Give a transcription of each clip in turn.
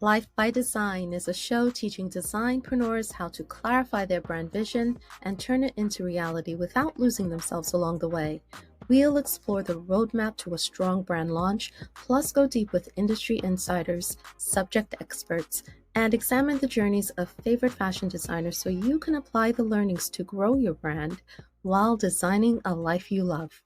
Life by Design is a show teaching designpreneurs how to clarify their brand vision and turn it into reality without losing themselves along the way. We'll explore the roadmap to a strong brand launch, plus go deep with industry insiders, subject experts, and examine the journeys of favorite fashion designers so you can apply the learnings to grow your brand while designing a life you love.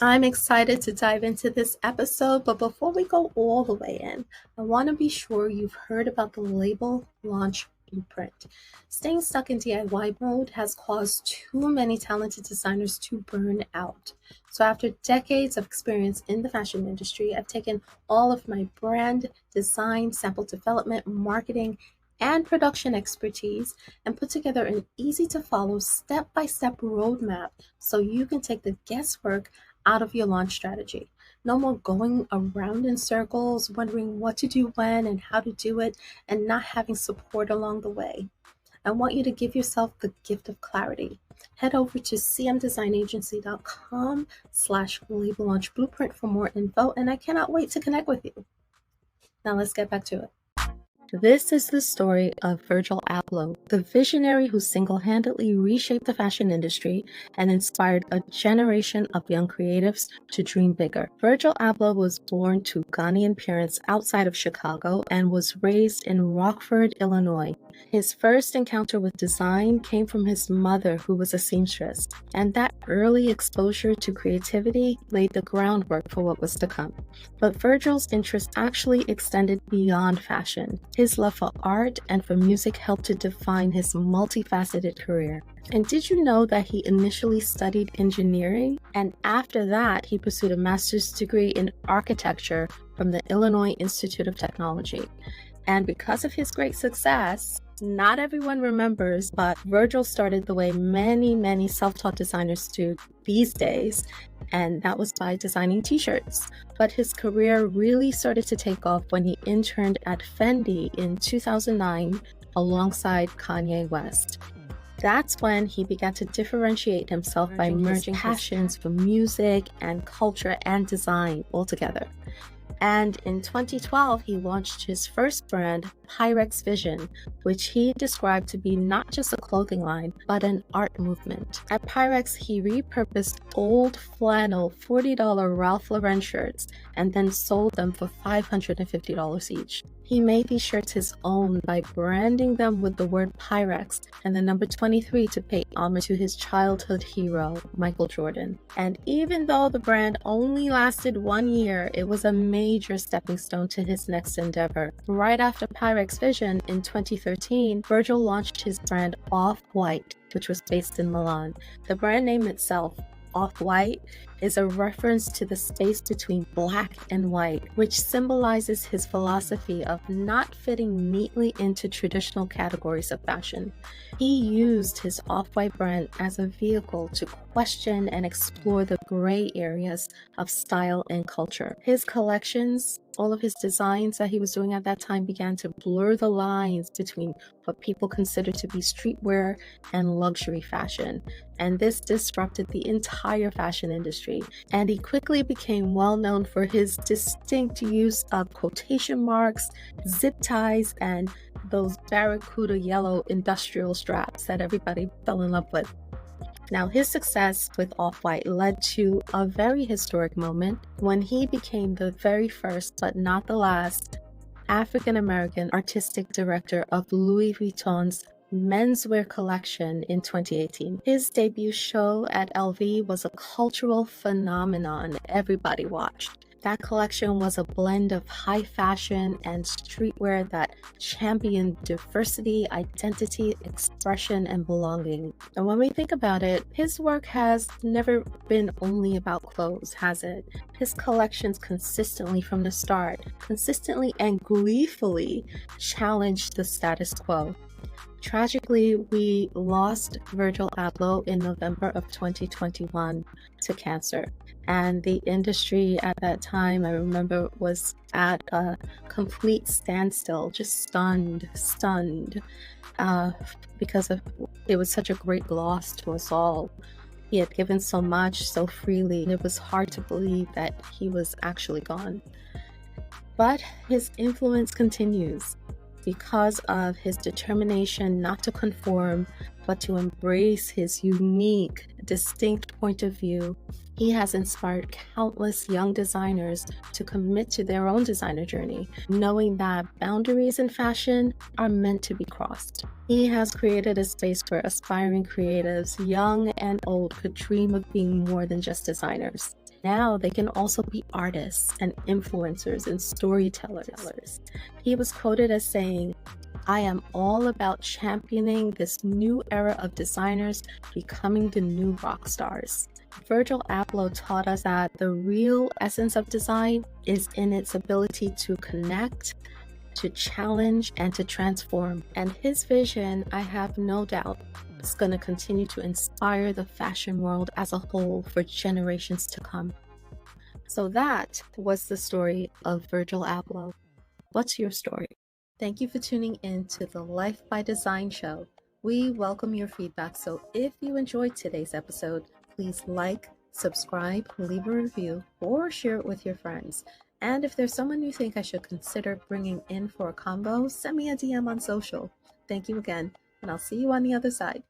I'm excited to dive into this episode, but before we go all the way in, I want to be sure you've heard about the label launch blueprint. Staying stuck in DIY mode has caused too many talented designers to burn out. So after decades of experience in the fashion industry, I've taken all of my brand, design, sample development, marketing, and production expertise and put together an easy to follow step-by-step roadmap so you can take the guesswork out of your launch strategy. No more going around in circles, wondering what to do when and how to do it, and not having support along the way. I want you to give yourself the gift of clarity. Head over to cmdesignagency.com/label launch blueprint for more info, and I cannot wait to connect with you. Now let's get back to it. This is the story of Virgil Abloh, the visionary who single-handedly reshaped the fashion industry and inspired a generation of young creatives to dream bigger. Virgil Abloh was born to Ghanaian parents outside of Chicago and was raised in Rockford, Illinois. His first encounter with design came from his mother, who was a seamstress, and that early exposure to creativity laid the groundwork for what was to come. But Virgil's interest actually extended beyond fashion. His love for art and for music helped to define his multifaceted career. And did you know that he initially studied engineering? And after that, he pursued a master's degree in architecture from the Illinois Institute of Technology. And because of his great success, not everyone remembers, but Virgil started the way many self-taught designers do these days, and that was by designing t-shirts. But his career really started to take off when he interned at Fendi in 2009 alongside Kanye West. That's when he began to differentiate himself by merging passions for music and culture and design all together. And in 2012, he launched his first brand, Pyrex Vision, which he described to be not just a clothing line, but an art movement. At Pyrex, he repurposed old flannel $40 Ralph Lauren shirts and then sold them for $550 each. He made these shirts his own by branding them with the word Pyrex and the number 23 to pay homage to his childhood hero, Michael Jordan. And even though the brand only lasted 1 year, it was a major stepping stone to his next endeavor. Right after Pyrex Vision in 2013, Virgil launched his brand Off-White, which was based in Milan. The brand name itself, Off-White, is a reference to the space between black and white, which symbolizes his philosophy of not fitting neatly into traditional categories of fashion. He used his Off-White brand as a vehicle to question and explore the gray areas of style and culture. His collections, all of his designs that he was doing at that time, began to blur the lines between what people consider to be streetwear and luxury fashion. And this disrupted the entire fashion industry. And he quickly became well known for his distinct use of quotation marks, zip ties, and those barracuda yellow industrial straps that everybody fell in love with. Now, his success with Off-White led to a very historic moment when he became the very first, but not the last, African-American artistic director of Louis Vuitton's menswear collection in 2018. His debut show at LV was a cultural phenomenon everybody watched. That collection was a blend of high fashion and streetwear that championed diversity, identity, expression, and belonging. And when we think about it, his work has never been only about clothes, has it? His collections consistently from the start, consistently and gleefully challenged the status quo. Tragically, we lost Virgil Abloh in November of 2021 to cancer. And the industry at that time, I remember, was at a complete standstill, just stunned, because it was such a great loss to us all. He had given so much so freely, and it was hard to believe that he was actually gone. But his influence continues because of his determination not to conform, but to embrace his unique, distinct point of view. He has inspired countless young designers to commit to their own designer journey, knowing that boundaries in fashion are meant to be crossed. He has created a space where aspiring creatives, young and old, could dream of being more than just designers. Now they can also be artists and influencers and storytellers. He was quoted as saying, "I am all about championing this new era of designers becoming the new rock stars." Virgil Abloh taught us that the real essence of design is in its ability to connect, to challenge, and to transform. And his vision, I have no doubt, is going to continue to inspire the fashion world as a whole for generations to come. So that was the story of Virgil Abloh. What's your story? Thank you for tuning in to the Life by Design show. We welcome your feedback, so if you enjoyed today's episode, please like, subscribe, leave a review, or share it with your friends. And if there's someone you think I should consider bringing in for a combo, send me a DM on social. Thank you again, and I'll see you on the other side.